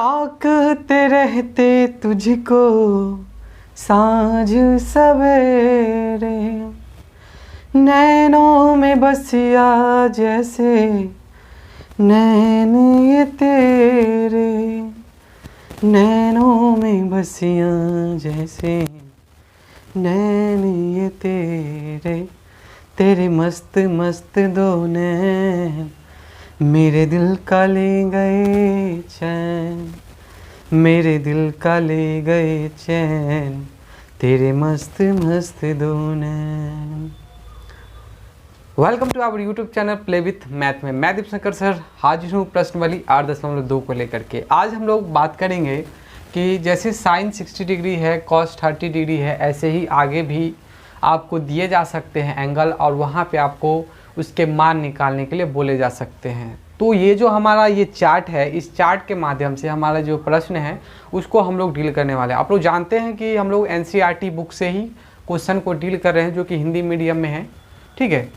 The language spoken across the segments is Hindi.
ताकते रहते तुझको सांझ सवेरे, नैनों में बसिया जैसे नैन ये तेरे, नैनों में बसिया जैसे नैन ये तेरे, तेरे मस्त मस्त दो नैन मेरे दिल का ले गए चैन, मेरे दिल का ले गए चैन, तेरे मस्त मस्त दो नैन। Welcome to our YouTube channel play with math में मैं दीपशंकर सर हाजिर हूँ प्रश्नवाली 8.2 को लेकर के। आज हम लोग बात करेंगे कि जैसे साइन 60 डिग्री है, कॉस 30 डिग्री है, ऐसे ही आगे भी आपको दिए जा सकते हैं एंगल और वहाँ पे आपको उसके मान निकालने के लिए बोले जा सकते हैं। तो ये जो हमारा ये चार्ट है, इस चार्ट के माध्यम से हमारा जो प्रश्न है उसको हम लोग डील करने वाले हैं। आप लोग जानते हैं कि हम लोग NCERT बुक से ही क्वेश्चन को डील कर रहे हैं जो कि हिंदी मीडियम में है। ठीक है,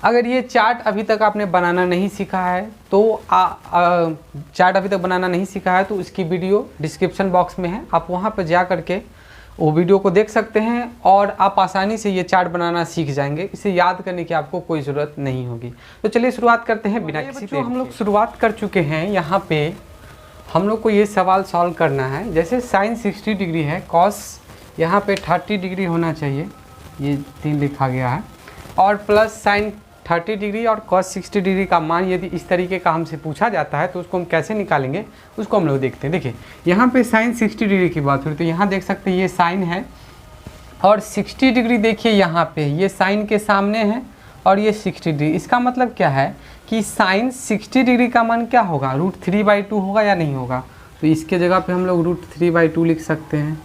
अगर ये चार्ट अभी तक आपने बनाना नहीं सीखा है तो चार्ट अभी तक बनाना नहीं सीखा है तो इसकी वीडियो डिस्क्रिप्शन बॉक्स में है, आप वहाँ पर जा करके वो वीडियो को देख सकते हैं और आप आसानी से ये चार्ट बनाना सीख जाएंगे। इसे याद करने की आपको कोई ज़रूरत नहीं होगी। तो चलिए शुरुआत करते हैं बिना किसी देर के। हम लोग शुरुआत कर चुके हैं। यहाँ पे हम लोग को ये सवाल सॉल्व करना है। जैसे साइन 60 डिग्री है, कॉस यहाँ पे 30 डिग्री होना चाहिए, ये 3 लिखा गया है, और प्लस साइन 30 डिग्री और कॉस 60 डिग्री का मान यदि इस तरीके का हमसे पूछा जाता है तो उसको हम कैसे निकालेंगे उसको हम लोग देखते हैं। देखिए यहाँ पे साइन 60 डिग्री की बात हो रही तो यहाँ देख सकते हैं ये साइन है और 60 डिग्री देखिए यहाँ पे ये साइन के सामने है और ये 60 डिग्री। इसका मतलब क्या है कि साइन 60 डिग्री का मान क्या होगा, √3/2 होगा या नहीं होगा। तो इसके जगह पे हम लोग √3/2 लिख सकते हैं।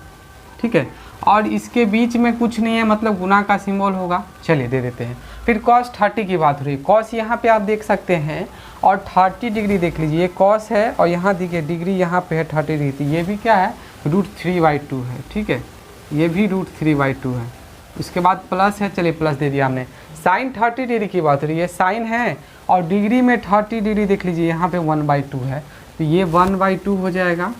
ठीक है, और इसके बीच में कुछ नहीं है मतलब गुना का सिंबल होगा, चलिए दे देते हैं। फिर cos 30 की बात हो रही है, cos यहाँ पे आप देख सकते हैं और 30 डिग्री देख लीजिए, ये cos है और यहाँ देखिए डिग्री यहाँ पे है 30 डिग्री, तो ये भी क्या है √3/2 है। ठीक है, ये भी √3/2 है। उसके बाद प्लस है, चलिए प्लस दे दिया हमने। साइन 30 डिग्री की बात हो रही है, साइन है और डिग्री में 30 डिग्री देख लीजिए यहाँ पे 1/2 है, तो ये 1/2 हो जाएगा।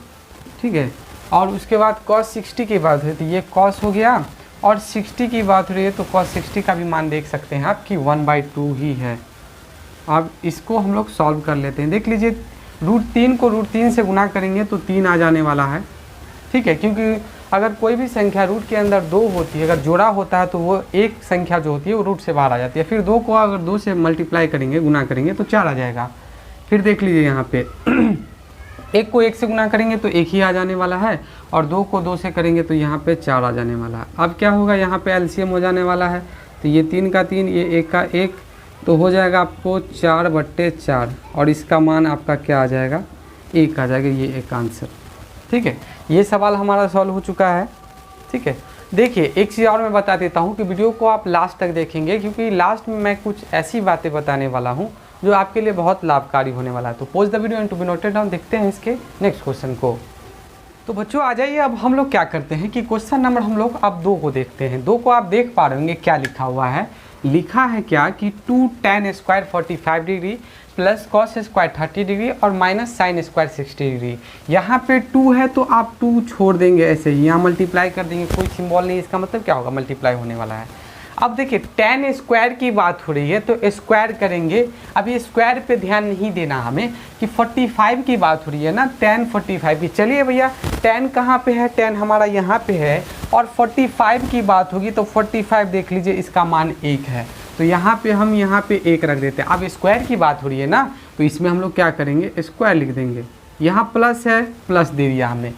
ठीक है, और उसके बाद cos 60 की बात हुई तो ये cos हो गया और 60 की बात हो रही है तो cos 60 का भी मान देख सकते हैं आप कि 1/2 ही है। अब इसको हम लोग सॉल्व कर लेते हैं। देख लीजिए √3 को √3 से गुना करेंगे तो 3 आ जाने वाला है। ठीक है, क्योंकि अगर कोई भी संख्या रूट के अंदर 2 होती है, अगर जोड़ा होता है तो वो एक संख्या जो होती है वो रूट से बाहर आ जाती है। फिर 2 को अगर 2 से मल्टीप्लाई करेंगे, गुना करेंगे तो 4 आ जाएगा। फिर देख लीजिए यहाँ पे 1 को 1 से गुना करेंगे तो 1 ही आ जाने वाला है और 2 को 2 से करेंगे तो यहाँ पे 4 आ जाने वाला है। अब क्या होगा, यहाँ पे LCM हो जाने वाला है, तो ये 3 का 3, ये 1 का 1, तो हो जाएगा आपको 4/4 और इसका मान आपका क्या आ जाएगा, 1 आ जाएगा। ये एक आंसर। ठीक है, ये सवाल हमारा सॉल्व हो चुका है। ठीक है, देखिए एक चीज़ और मैं बता देता हूँ कि वीडियो को आप लास्ट तक देखेंगे क्योंकि लास्ट में मैं कुछ ऐसी बातें बताने वाला हूँ जो आपके लिए बहुत लाभकारी होने वाला है। तो pause the video and to be noted down. देखते हैं इसके नेक्स्ट क्वेश्चन को। तो बच्चों आ जाइए, अब हम लोग क्या करते हैं कि क्वेश्चन नंबर हम लोग अब 2 को देखते हैं। 2 को आप देख पा रहे होंगे क्या लिखा हुआ है। लिखा है क्या कि 2 tan square 45 degree plus cos square 30 degree और माइनस साइन स्क्वायर 60 डिग्री। यहाँ पे 2 है तो आप 2 छोड़ देंगे ऐसे ही, यहाँ मल्टीप्लाई कर देंगे, कोई सिंबल नहीं, इसका मतलब क्या होगा, मल्टीप्लाई होने वाला है। अब देखिए tan स्क्वायर की बात हो रही है तो स्क्वायर करेंगे। अब ये स्क्वायर पे ध्यान नहीं देना हमें कि 45 की बात हो रही है ना, tan 45 की। चलिए भैया tan कहाँ पे है, tan हमारा यहाँ पे है और 45 की बात होगी तो 45 देख लीजिए इसका मान 1 है, तो यहाँ पे हम यहाँ पे 1 रख देते हैं। अब स्क्वायर की बात हो रही है ना तो इसमें हम लोग क्या करेंगे, स्क्वायर लिख देंगे। यहाँ प्लस है, प्लस दे दिया हमने।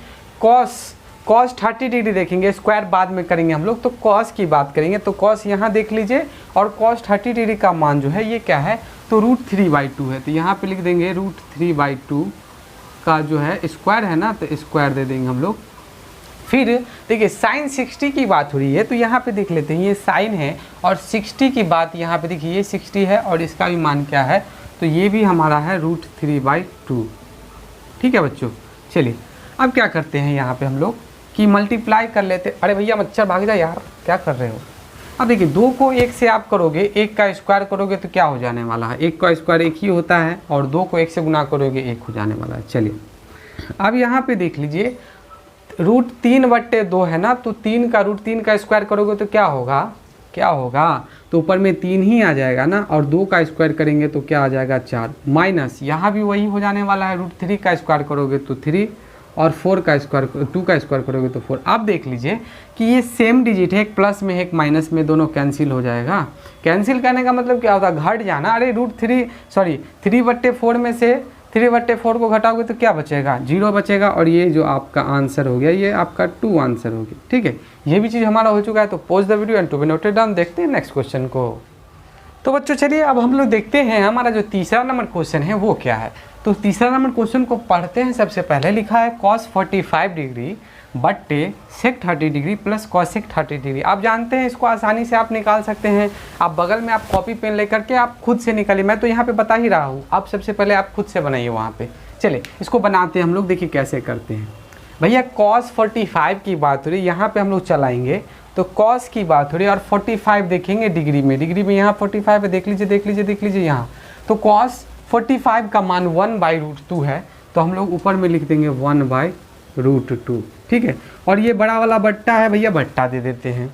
cos 30 डिग्री देखेंगे, स्क्वायर बाद में करेंगे हम लोग, तो cos की बात करेंगे तो cos यहाँ देख लीजिए और cos 30 डिग्री का मान जो है ये क्या है, तो √3/2 है, तो यहाँ पे लिख देंगे √3/2 का जो है स्क्वायर है ना, तो स्क्वायर दे देंगे हम लोग। फिर देखिए साइन 60 की बात हो रही है तो यहाँ पे देख लेते हैं, ये साइन है और 60 की बात यहाँ पे देखिए ये 60 है और इसका भी मान क्या है, तो ये भी हमारा है √3/2। ठीक है बच्चों, चलिए अब क्या करते हैं यहाँ पे हम लोग कि मल्टीप्लाई कर लेते। अरे भैया मच्छर भाग जा यार, क्या कर रहे हो। अब देखिए 2 को 1 से आप करोगे, 1 का स्क्वायर करोगे तो क्या हो जाने वाला है, 1 का स्क्वायर 1 ही होता है और 2 को 1 से गुना करोगे 1 हो जाने वाला है। चलिए अब यहाँ पे देख लीजिए √3/2 है ना, तो 3 का √3 का स्क्वायर करोगे तो क्या होगा, तो ऊपर में 3 ही आ जाएगा ना, और 2 का स्क्वायर करेंगे तो क्या आ जाएगा 4, माइनस यहाँ भी वही हो जाने वाला है, √3 का स्क्वायर करोगे तो 3 और 2 का स्क्वायर करोगे तो 4। अब देख लीजिए कि ये सेम डिजिट है, एक प्लस में एक माइनस में, दोनों कैंसिल हो जाएगा। कैंसिल करने का मतलब क्या होता है, घट जाना। अरे 3/4 में से 3/4 को घटाओगे तो क्या बचेगा, 0 बचेगा, और ये जो आपका आंसर हो गया ये आपका 2 आंसर हो गया। ठीक है, ये भी चीज़ हमारा हो चुका है। तो pause the video and to be noted down. देखते हैं नेक्स्ट क्वेश्चन को। तो बच्चों चलिए अब हम लोग देखते हैं हमारा जो तीसरा नंबर क्वेश्चन है वो क्या है। तो तीसरा नंबर क्वेश्चन को पढ़ते हैं। सबसे पहले लिखा है cos 45 डिग्री बट्टे sec 30 degree plus cosec 30 degree. आप जानते हैं इसको आसानी से आप निकाल सकते हैं। आप बगल में आप कॉपी पेन लेकर के आप खुद से निकालिए, मैं तो यहाँ पे बता ही रहा हूँ, आप सबसे पहले आप खुद से बनाइए वहाँ पे। चलिए इसको बनाते हैं हम लोग, देखिए कैसे करते हैं। भैया cos 45 की बात हो रही है, यहाँ पे हम लोग चलाएंगे तो cos की बात हो रही है, और 45 देखेंगे डिग्री में यहाँ 45 है, देख लीजिए यहाँ। तो cos 45 का मान 1/√2 है, तो हम लोग ऊपर में लिख देंगे 1/√2। ठीक है, और ये बड़ा वाला बट्टा है भैया, बट्टा दे देते हैं।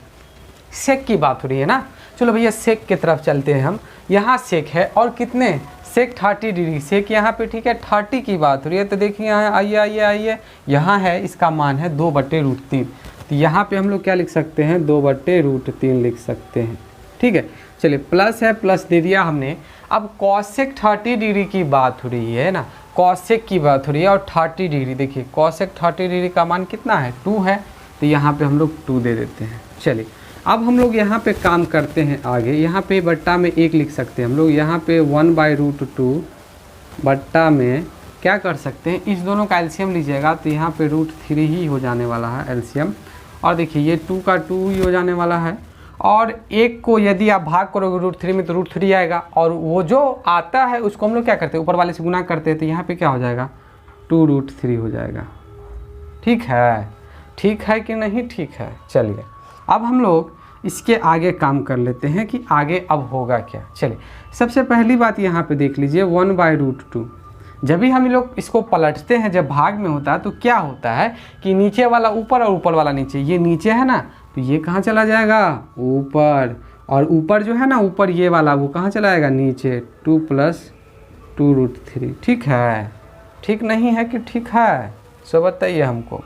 सेक की बात हो रही है ना, चलो भैया सेक की तरफ चलते हैं हम। यहाँ सेक है और कितने, सेक 30 डिग्री, सेक यहाँ पे ठीक है 30 की बात हो रही है। तो देखिए यहाँ आइए यहाँ है, इसका मान है 2/√3। तो यहाँ पे हम लोग क्या लिख सकते हैं, 2/√3 लिख सकते हैं। ठीक है, चलिए प्लस है, प्लस दे दिया हमने। अब cosec 30 डिग्री की बात हो रही है ना, cosec की बात हो रही है, और 30 डिग्री देखिए cosec 30 डिग्री का मान कितना है, 2 है, तो यहाँ पे हम लोग 2 दे देते हैं। चलिए अब हम लोग यहाँ पे काम करते हैं आगे। यहाँ पे बट्टा में 1 लिख सकते हैं हम लोग, यहाँ पे 1/√2 बट्टा में क्या कर सकते हैं, इस दोनों का एलसीएम लीजिएगा तो यहाँ पे √3 ही हो जाने वाला है एलसीएम, और देखिए ये 2 का 2 ही हो जाने वाला है, और 1 को यदि आप भाग करोगे √3 में तो √3 आएगा, और वो जो आता है उसको हम लोग क्या करते हैं, ऊपर वाले से गुना करते हैं, तो यहाँ पे क्या हो जाएगा 2√3 हो जाएगा। ठीक है कि नहीं, ठीक है। चलिए अब हम लोग इसके आगे काम कर लेते हैं कि आगे अब होगा क्या। चलिए सबसे पहली बात यहाँ पे देख लीजिए 1/√2। जब भी हम लोग इसको पलटते हैं, जब भाग में होता है तो क्या होता है कि नीचे वाला ऊपर और ऊपर वाला नीचे, ये नीचे है ना तो ये कहाँ चला जाएगा, ऊपर, और ऊपर जो है ना ऊपर ये वाला वो कहाँ चला जाएगा, नीचे, 2 + 2√3। ठीक है, ठीक नहीं है कि ठीक है, सो बताइए हमको।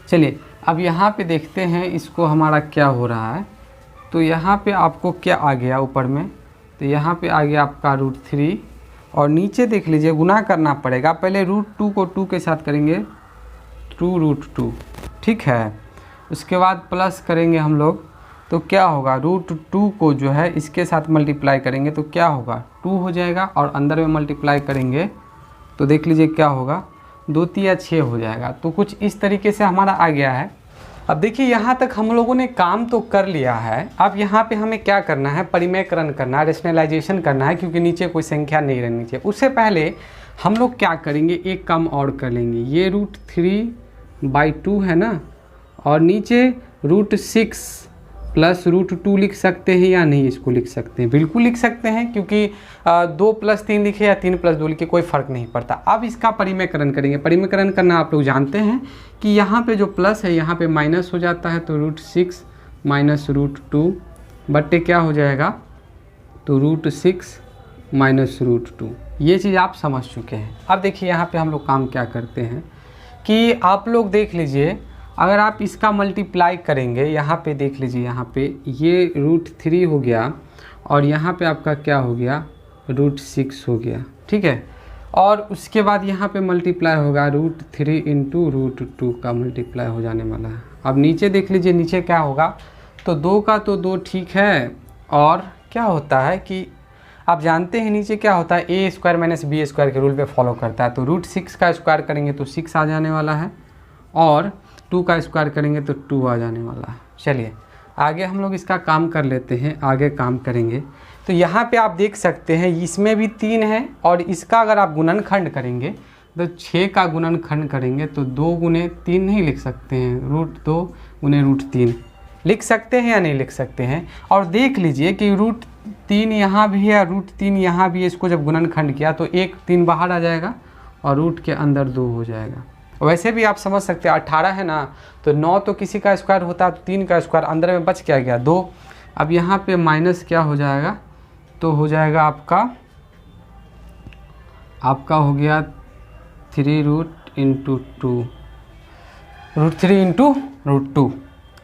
चलिए अब यहाँ पे देखते हैं इसको हमारा क्या हो रहा है। तो यहाँ पे आपको क्या आ गया ऊपर में, तो यहाँ पे आ गया आपका √3, और नीचे देख लीजिए गुना करना पड़ेगा। पहले √2 को 2 के साथ करेंगे 2√2, ठीक है। उसके बाद प्लस करेंगे हम लोग तो क्या होगा, √2 को जो है इसके साथ मल्टीप्लाई करेंगे तो क्या होगा 2 हो जाएगा, और अंदर में मल्टीप्लाई करेंगे तो देख लीजिए क्या होगा 2 × 6 हो जाएगा। तो कुछ इस तरीके से हमारा आ गया है। अब देखिए यहाँ तक हम लोगों ने काम तो कर लिया है। अब यहाँ पे हमें क्या करना है, परिमेयकरण करना है, रेशनलाइजेशन करना है, क्योंकि नीचे कोई संख्या नहीं रहनी चाहिए। उससे पहले हम लोग क्या करेंगे, एक काम और कर लेंगे। ये √3/2 है ना, और नीचे √6 + √2 लिख सकते हैं या नहीं, इसको लिख सकते हैं, बिल्कुल लिख सकते हैं, क्योंकि 2 + 3 लिखे या 3 + 2 लिखे कोई फ़र्क नहीं पड़ता। अब इसका परिमेयकरण करेंगे। परिमेयकरण करना आप लोग जानते हैं कि यहाँ पे जो प्लस है यहाँ पे माइनस हो जाता है, तो √6 - √2 बट्टे क्या हो जाएगा, तो √6 - √2। ये चीज़ आप समझ चुके हैं। अब देखिए यहाँ पे हम लोग काम क्या करते हैं कि आप लोग देख लीजिए, अगर आप इसका मल्टीप्लाई करेंगे, यहाँ पे देख लीजिए, यहाँ पे ये √3 हो गया, और यहाँ पे आपका क्या हो गया √6 हो गया, ठीक है। और उसके बाद यहाँ पे मल्टीप्लाई होगा √3 × √2 का मल्टीप्लाई हो जाने वाला है। अब नीचे देख लीजिए, नीचे क्या होगा, तो 2 का तो 2 ठीक है, और क्या होता है कि आप जानते हैं नीचे क्या होता है, a² - b² के रूल पे फॉलो करता है। तो √6 का स्क्वायर करेंगे तो 6 आ जाने वाला है, और 2 का स्क्वायर करेंगे तो 2 आ जाने वाला है। चलिए आगे हम लोग इसका काम कर लेते हैं, आगे काम करेंगे। तो यहाँ पे आप देख सकते हैं इसमें भी 3 है, और इसका अगर आप गुणनखंड करेंगे तो 6 का गुणनखंड करेंगे तो 2 × 3 नहीं लिख सकते हैं, √2 × √3 लिख सकते हैं या नहीं लिख सकते हैं। और देख लीजिए कि √3 यहाँ भी है, √3 यहाँ भी है, इसको जब गुणनखंड किया तो 1 3 बाहर आ जाएगा, और रूट के अंदर 2 हो जाएगा। वैसे भी आप समझ सकते हैं 18 है ना, तो 9 तो किसी का स्क्वायर होता है, 3 का स्क्वायर, अंदर में बच क्या गया 2। अब यहाँ पे माइनस क्या हो जाएगा, तो हो जाएगा आपका हो गया 3 रूट इंटू 2, √3 इंटू √2।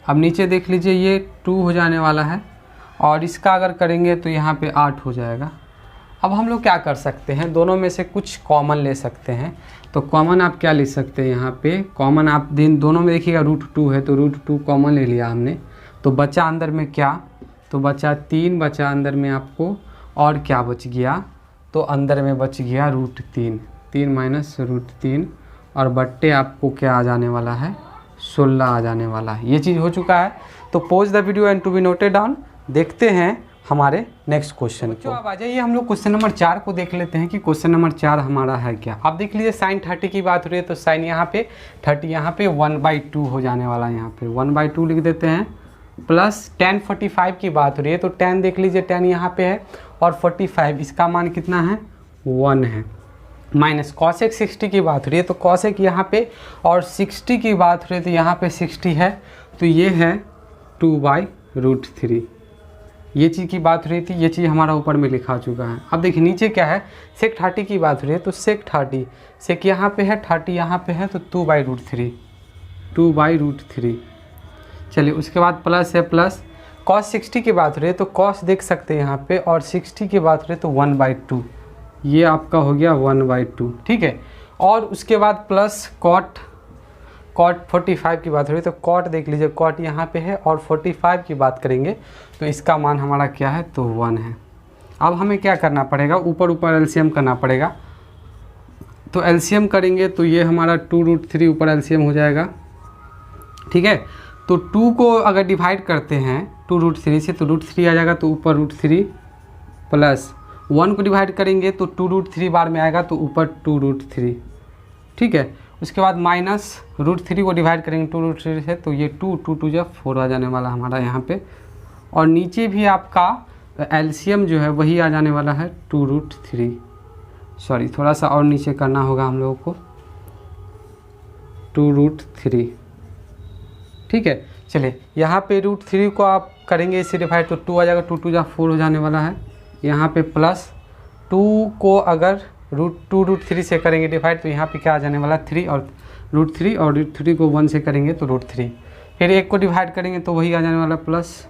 अब नीचे देख लीजिए ये 2 हो जाने वाला है, और इसका अगर करेंगे तो यहाँ पे 8 हो जाएगा। अब हम लोग क्या कर सकते हैं, दोनों में से कुछ कॉमन ले सकते हैं। तो कॉमन आप क्या ले सकते हैं, यहाँ पे कॉमन आप दोनों में देखिएगा √2 है, तो √2 कॉमन ले लिया हमने। तो बचा अंदर में क्या, तो बचा 3 बचा अंदर में आपको, और क्या बच गया, तो अंदर में बच गया √3, 3 माइनस √3, और बट्टे आपको क्या आ जाने वाला है, 16 आ जाने वाला है। ये चीज़ हो चुका है। तो pause the video and to be noted down. देखते हैं हमारे नेक्स्ट क्वेश्चन को। अब आ जाइए हम लोग क्वेश्चन नंबर 4 को देख लेते हैं कि क्वेश्चन नंबर 4 हमारा है क्या। आप देख लीजिए साइन 30 की बात हो रही है, तो साइन यहाँ पे 30 यहाँ पे 1/2 हो जाने वाला है, यहाँ पे 1/2 लिख देते हैं। प्लस tan 45 की बात हो रही है, तो tan देख लीजिए tan यहाँ पे है, और 45 इसका मान कितना है 1 है। माइनस cosec 60 की बात हो रही है, तो cosec यहाँ पे, और 60 की बात हो रही है तो यहाँ पे 60 है, तो ये है 2/√3। ये चीज़ की बात हो रही थी, ये चीज़ हमारा ऊपर में लिखा चुका है। अब देखिए नीचे क्या है, sec 30 की बात हो रही है, तो sec 30 sec यहाँ पे है, 30 यहाँ पे है, तो 2/√3। चलिए उसके बाद प्लस है, प्लस cos 60 की बात हो रही है, तो cos देख सकते हैं यहाँ पे, और 60 की बात हो रही है तो 1/2, ये आपका हो गया 1/2, ठीक है। और उसके बाद प्लस cot 45 की बात हो रही है, तो cot देख लीजिए, cot यहाँ पे है, और 45 की बात करेंगे तो इसका मान हमारा क्या है, तो 1 है। अब हमें क्या करना पड़ेगा, ऊपर एलसीएम करना पड़ेगा। तो एलसीएम करेंगे तो ये हमारा 2√3 ऊपर एलसीएम हो जाएगा, ठीक है। तो 2 को अगर डिवाइड करते हैं 2√3 से, तो √3 आ जाएगा, तो ऊपर √3, प्लस 1 को डिवाइड करेंगे तो 2√3 बार में आएगा, तो ऊपर 2√3, ठीक है। उसके बाद माइनस √3 को डिवाइड करेंगे 2√3 से, तो ये 2 जब 4 आ जाने वाला हमारा यहाँ पे। और नीचे भी आपका एलसीएम जो है वही आ जाने वाला है 2√3, सॉरी थोड़ा सा और नीचे करना होगा हम लोगों को, 2√3, ठीक है। चलिए यहाँ पे √3 को आप करेंगे इससे डिवाइड, तो 2 आ जाएगा, 2 जा 4 हो जाने वाला है। यहाँ पे प्लस 2 को अगर √3 से करेंगे डिवाइड, तो यहाँ पे क्या आ जाने वाला 3, और √3, और √3 को 1 से करेंगे तो √3, फिर 1 को डिवाइड करेंगे तो वही आ जाने वाला प्लस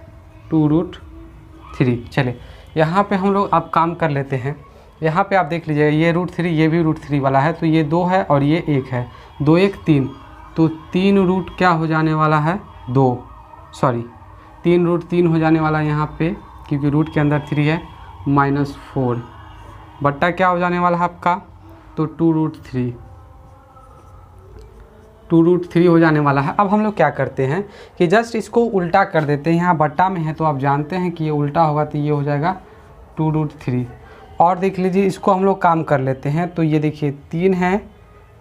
2√3। चलिए यहाँ पे हम लोग अब काम कर लेते हैं। यहाँ पे आप देख लीजिएगा ये √3, ये भी √3 वाला है, तो ये 2 है और ये 1 है, 2 1 3, तो 3 रूट क्या हो जाने वाला है 2, सॉरी 3√3 हो जाने वाला है यहाँ पे, क्योंकि रूट के अंदर 3 है, -4 बट्टा क्या हो जाने वाला है आपका, तो 2√3 हो जाने वाला है। अब हम लोग क्या करते हैं कि जस्ट इसको उल्टा कर देते हैं, यहाँ बट्टा में है तो आप जानते हैं कि ये उल्टा होगा, तो ये हो जाएगा 2√3। और देख लीजिए इसको हम लोग काम कर लेते हैं, तो ये देखिए 3 है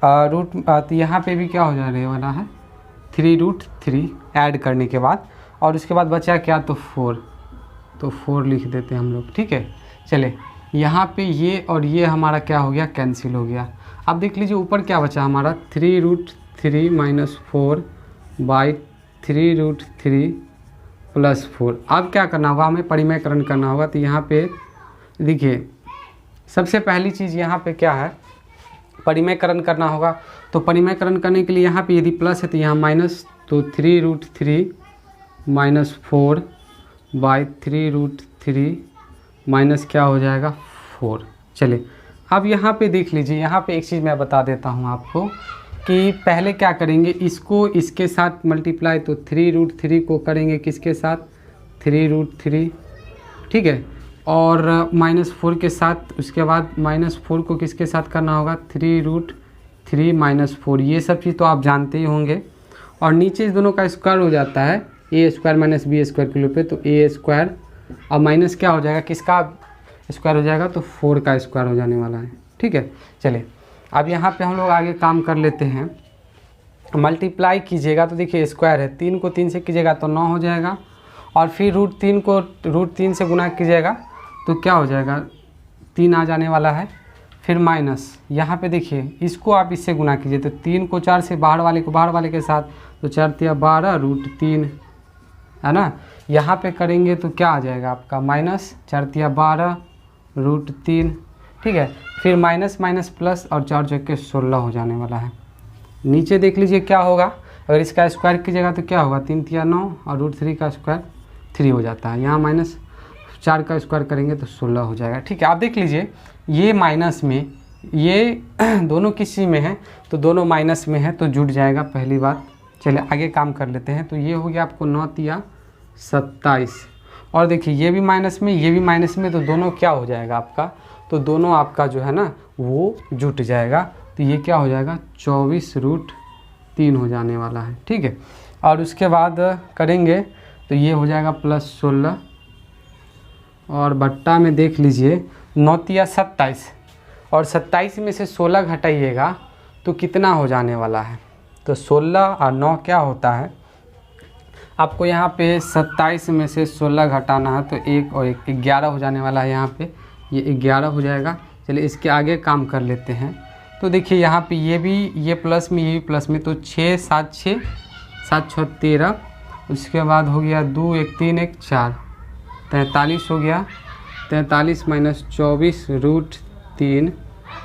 रूट, तो यहाँ पे भी क्या हो जाने वाला है 3√3 ऐड करने के बाद, और उसके बाद बचा क्या, तो 4, तो 4 लिख देते हैं हम लोग, ठीक है। चले यहाँ पे ये और ये हमारा क्या हो गया, कैंसिल हो गया। अब देख लीजिए ऊपर क्या बचा हमारा 3√3 - 4/3√3 + 4। अब क्या करना होगा, हमें परिमेयकरण करना होगा। तो यहाँ पे देखिए सबसे पहली चीज़ यहाँ पे क्या है, परिमेयकरण करना होगा। तो परिमेयकरण करने के लिए यहाँ पे यदि प्लस है तो यहाँ माइनस, तो 3√3 - 4/3√3 माइनस क्या हो जाएगा 4। चलिए अब यहाँ पे देख लीजिए, यहाँ पे एक चीज़ मैं बता देता हूँ आपको कि पहले क्या करेंगे, इसको इसके साथ मल्टीप्लाई, तो 3√3 को करेंगे किसके साथ, 3√3, ठीक है, और -4 के साथ, उसके बाद -4 को किसके साथ करना होगा, 3√3 - 4। ये सब चीज़ तो आप जानते ही होंगे। और नीचे इस दोनों का स्क्वायर हो जाता है a² - b² के रूप में, तो a², और माइनस क्या हो जाएगा, किसका स्क्वायर हो जाएगा, तो 4 का स्क्वायर हो जाने वाला है, ठीक है। चलिए अब यहाँ पे हम लोग आगे काम कर लेते हैं। मल्टीप्लाई कीजिएगा तो देखिए स्क्वायर है, 3 को 3 से कीजिएगा तो 9 हो जाएगा, और फिर √3 को √3 से गुना कीजिएगा तो क्या हो जाएगा, 3 आ जाने वाला है। फिर माइनस, यहाँ पे देखिए इसको आप इससे गुना कीजिए तो 3 को 4 से, बाहर वाले के साथ, तो 4 तिया 12 √3 है ना। यहाँ पे करेंगे तो क्या आ जाएगा आपका माइनस 4 तिया 12 √3, ठीक है। फिर माइनस माइनस प्लस और 4 चौके 16 हो जाने वाला है। नीचे देख लीजिए क्या होगा, अगर इसका स्क्वायर कीजिएगा तो क्या होगा 3 तिया 9 और √3 का स्क्वायर 3 हो जाता है। यहाँ माइनस 4 का स्क्वायर करेंगे तो 16 हो जाएगा, ठीक है। आप देख लीजिए ये माइनस में, ये दोनों किसी में है तो दोनों माइनस में है तो जुड़ जाएगा, पहली बात। चलिए आगे काम कर लेते हैं। तो ये हो गया आपको 9 तिया 27, और देखिए ये भी माइनस में, ये भी माइनस में, तो दोनों क्या हो जाएगा आपका, तो दोनों आपका जो है ना वो जुट जाएगा। तो ये क्या हो जाएगा 24√3 हो जाने वाला है, ठीक है। और उसके बाद करेंगे तो ये हो जाएगा +16, और बट्टा में देख लीजिए 9 तिया 27, और 27 में से 16 घटाइएगा तो कितना हो जाने वाला है, तो 16 और 9 क्या होता है आपको यहाँ पे 27 में से 16 घटाना है तो 1 और 1 11 हो जाने वाला है। यहाँ पे ये 11 हो जाएगा। चलिए इसके आगे काम कर लेते हैं। तो देखिए यहाँ पे ये भी, ये प्लस में, ये भी प्लस में, तो 6 7 6 7 6 13, उसके बाद हो गया 2 1 3 1 4, 43 हो गया। 43 माइनस 24√3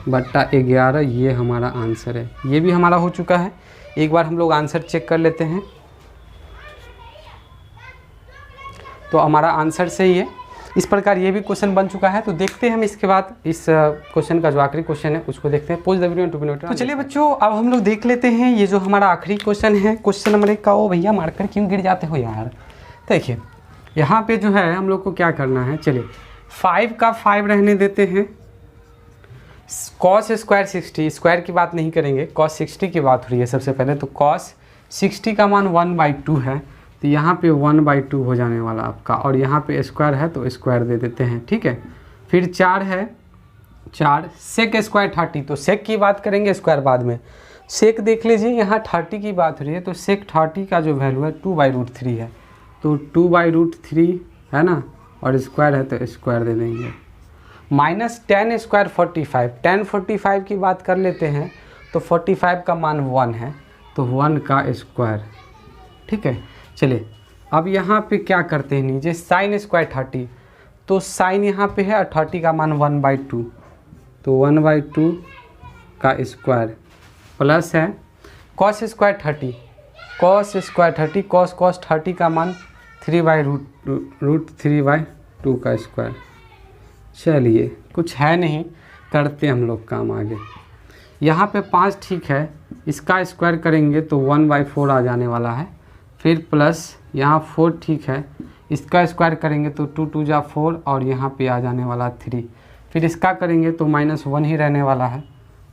बट्टा 11, ये हमारा आंसर है। ये भी हमारा हो चुका है। एक बार हम लोग आंसर चेक कर लेते हैं। तो हमारा आंसर सही है। इस प्रकार ये भी क्वेश्चन बन चुका है। तो देखते हैं हम इसके बाद इस क्वेश्चन का जो आखिरी क्वेश्चन है उसको देखते हैं। Pose the video 2 minute. तो चलिए बच्चों अब हम लोग देख लेते हैं ये जो हमारा आखिरी क्वेश्चन है, क्वेश्चन नंबर 1 का। ओ भैया मार्कर क्यों गिर जाते हो यार। देखिए यहाँ पे जो है हम लोग को क्या करना है, चलिए 5 का 5 रहने देते हैं। cos स्क्वायर 60, स्क्वायर की बात नहीं करेंगे, cos 60 की बात हो रही है सबसे पहले। तो cos 60 का मान 1/2 है, तो यहाँ पे 1/2 हो जाने वाला आपका, और यहाँ पे स्क्वायर है तो स्क्वायर दे देते हैं, ठीक है। फिर 4 है, 4 सेक स्क्वायर 30, तो सेक की बात करेंगे, स्क्वायर बाद में। सेक देख लीजिए यहाँ 30 की बात हो रही है, तो सेक 30 का जो वैल्यू है 2/√3 है, तो 2/√3 है ना, और स्क्वायर है तो स्क्वायर दे देंगे। माइनस 10 स्क्वायर 45, 10 45 की बात कर लेते हैं, तो 45 का मान 1 है, तो 1 का स्क्वायर, ठीक है। चलिए अब यहाँ पे क्या करते हैं नीचे, साइन स्क्वायर 30, तो साइन यहाँ पे है और 30 का मान 1/2, तो 1/2 का स्क्वायर प्लस है cos square 30, cos square 30, cos 30 का मान 3/√3/2 का स्क्वायर। चलिए कुछ है नहीं, करते हम लोग काम आगे। यहाँ पे 5 ठीक है, इसका स्क्वायर करेंगे तो 1/4 आ जाने वाला है। फिर प्लस यहाँ 4 ठीक है, इसका स्क्वायर करेंगे तो 2 2 जा 4, और यहाँ पे आ जाने वाला 3। फिर इसका करेंगे तो -1 ही रहने वाला है।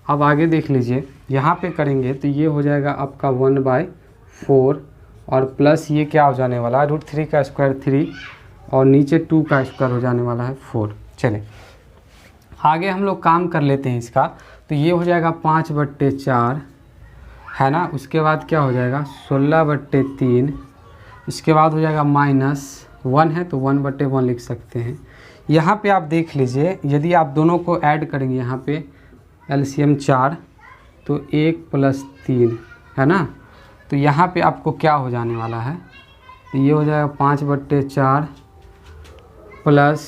अब आगे देख लीजिए, यहाँ पे करेंगे तो ये हो जाएगा आपका 1/4, और प्लस ये क्या हो जाने वाला है √3 का स्क्वायर 3, और नीचे 2 का स्क्वायर हो जाने वाला है 4। चले आगे हम लोग काम कर लेते हैं इसका। तो ये हो जाएगा 5/4 है ना। उसके बाद क्या हो जाएगा 16/3, उसके बाद हो जाएगा -1 है तो 1/1 लिख सकते हैं। यहाँ पे आप देख लीजिए, यदि आप दोनों को ऐड करेंगे यहाँ पे एलसीएम 4, तो 1 + 3 है ना, तो यहाँ पे आपको क्या हो जाने वाला है, तो ये हो जाएगा 5/4 प्लस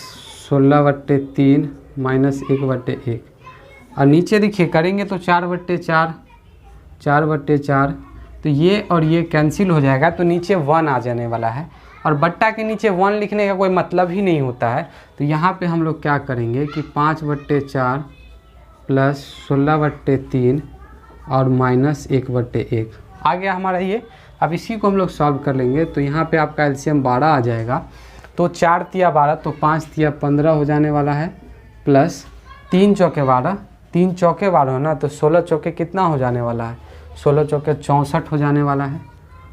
16/3 माइनस 1/1, और नीचे देखिए करेंगे तो 4/4, 4/4, तो ये और ये कैंसिल हो जाएगा, तो नीचे 1 आ जाने वाला है, और बट्टा के नीचे 1 लिखने का कोई मतलब ही नहीं होता है। तो यहाँ पे हम लोग क्या करेंगे कि 5/4 प्लस 16/3 और माइनस 1/1 आ गया हमारा ये। अब इसी को हम लोग सॉल्व कर लेंगे। तो यहाँ पे आपका एलसीएम 12 आ जाएगा, तो 4 तिया 12, तो 5 तिया 15 हो जाने वाला है, प्लस 3 चौके 12, 3 चौके 12 है ना, तो 16 चौके कितना हो जाने वाला है, 16 चौके 64 हो जाने वाला है,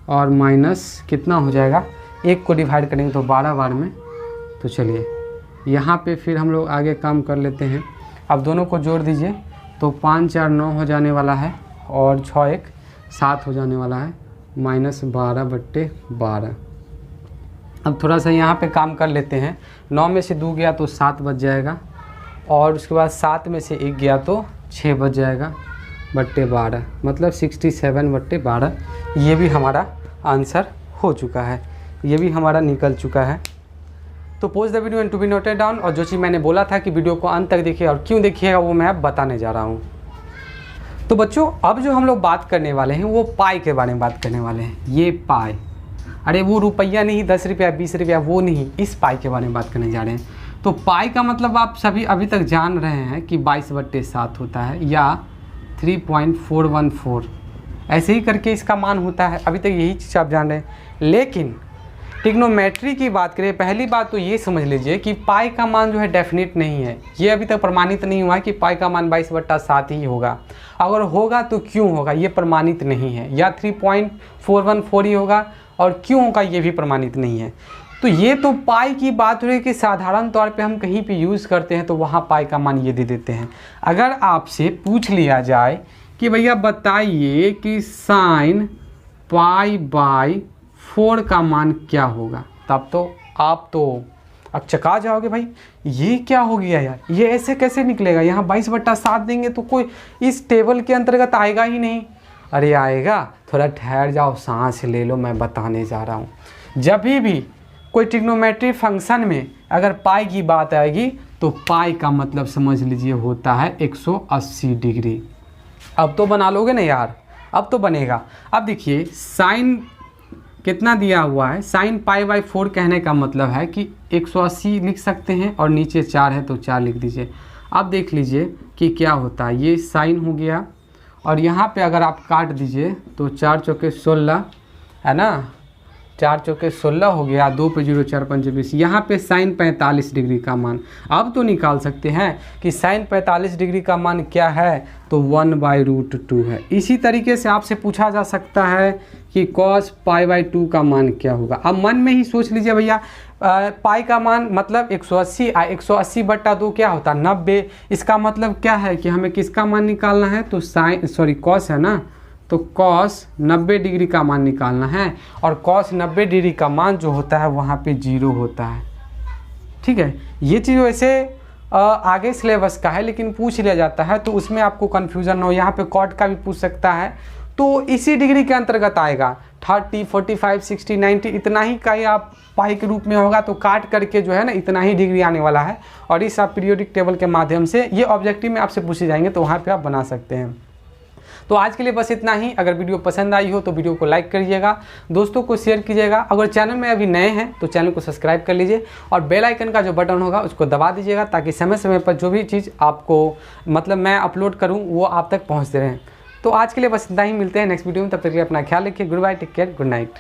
और माइनस कितना हो जाएगा, 1 को डिवाइड करेंगे तो 12 बार में। तो चलिए यहाँ पे फिर हम लोग आगे काम कर लेते हैं। अब दोनों को जोड़ दीजिए, तो 5 4 9 हो जाने वाला है, और 6 1 7 हो जाने वाला है, -12/12। अब थोड़ा सा यहाँ पे काम कर लेते हैं। 9 में से 2 गया तो 7 बच जाएगा, और उसके बाद 7 में से 1 गया तो 6 बच जाएगा बट्टे 12, मतलब 67 बट्टे 12। ये भी हमारा आंसर हो चुका है, ये भी हमारा निकल चुका है। तो pause the video and to be noted down. और जो चीज़ मैंने बोला था कि वीडियो को अंत तक देखिए और क्यों देखिएगा वो मैं अब बताने जा रहा हूँ। तो बच्चों अब जो हम लोग बात करने वाले हैं वो पाई के बारे में बात करने वाले हैं। ये पाई, अरे वो रुपया नहीं, 10 रुपया 20 रुपया, वो नहीं, इस पाई के बारे में बात करने जा रहे हैं। तो पाई का मतलब आप सभी अभी तक जान रहे हैं कि 22/7 होता है या 3.414, ऐसे ही करके इसका मान होता है। अभी तक यही चीज़ आप जान रहे हैं। लेकिन ट्रिग्नोमेट्री की बात करें, पहली बात तो ये समझ लीजिए कि पाई का मान जो है डेफिनेट नहीं है। ये अभी तक प्रमाणित नहीं हुआ है कि पाई का मान 22/7 ही होगा। अगर होगा तो क्यों होगा ये प्रमाणित नहीं है, या 3.414 ही होगा, और क्यों होगा ये भी प्रमाणित नहीं है। तो ये तो पाई की बात हो रही है कि साधारण तौर पे हम कहीं पे यूज़ करते हैं तो वहाँ पाई का मान ये दे देते हैं। अगर आपसे पूछ लिया जाए कि भैया बताइए कि साइन π/4 का मान क्या होगा, तब तो आप तो अब चका जाओगे, भाई ये क्या हो गया यार, ये ऐसे कैसे निकलेगा, यहाँ 22/7 देंगे तो कोई इस टेबल के अंतर्गत आएगा ही नहीं। अरे आएगा, थोड़ा ठहर जाओ, सांस ले लो, मैं बताने जा रहा हूँ। जब भी कोई ट्रिग्नोमेट्री फंक्शन में अगर पाई की बात आएगी तो पाई का मतलब समझ लीजिए होता है 180 डिग्री। अब तो बना लोगे ना यार, अब तो बनेगा। अब देखिए साइन कितना दिया हुआ है, साइन π/4 कहने का मतलब है कि 180 लिख सकते हैं और नीचे 4 है तो 4 लिख दीजिए। अब देख लीजिए कि क्या होता है, ये साइन हो गया और यहाँ पे अगर आप काट दीजिए तो 4 चौके 16 है ना, 4 चौके 16 हो गया, 2 पे 0 4 5 20। यहाँ पे साइन 45 डिग्री का मान अब तो निकाल सकते हैं कि साइन 45 डिग्री का मान क्या है, तो 1/√2 है। इसी तरीके से आपसे पूछा जा सकता है कि कॉस π/2 का मान क्या होगा। अब मन में ही सोच लीजिए भैया, पाई का मान मतलब 180, 180/2 क्या होता है 90। इसका मतलब क्या है कि हमें किसका मान निकालना है, तो साइन कॉस है ना, तो कॉस 90 डिग्री का मान निकालना है। और कॉस 90 डिग्री का मान जो होता है वहाँ पे 0 होता है। ठीक है, ये चीज़ वैसे आगे सिलेबस का है लेकिन पूछ लिया जाता है तो उसमें आपको कन्फ्यूज़न हो। यहाँ पे कॉट का भी पूछ सकता है तो इसी डिग्री के अंतर्गत आएगा। 30, 45, 60, 90 इतना ही का ही आप पाई के रूप में होगा, तो काट करके जो है ना इतना ही डिग्री आने वाला है। और इस आप पीरियोडिक टेबल के माध्यम से ये ऑब्जेक्टिव में आपसे पूछे जाएंगे तो वहाँ पर आप बना सकते हैं। तो आज के लिए बस इतना ही। अगर वीडियो पसंद आई हो तो वीडियो को लाइक करिएगा, दोस्तों को शेयर कीजिएगा। अगर चैनल में अभी नए हैं तो चैनल को सब्सक्राइब कर लीजिए और बेल आइकन का जो बटन होगा उसको दबा दीजिएगा, ताकि समय समय पर जो भी चीज़ आपको मतलब मैं अपलोड करूं वो आप तक पहुंचते रहें। तो आज के लिए बस इतना ही, मिलते हैं नेक्स्ट वीडियो में। तब तक के लिए अपना ख्याल रखिए। Goodbye, take care, good night.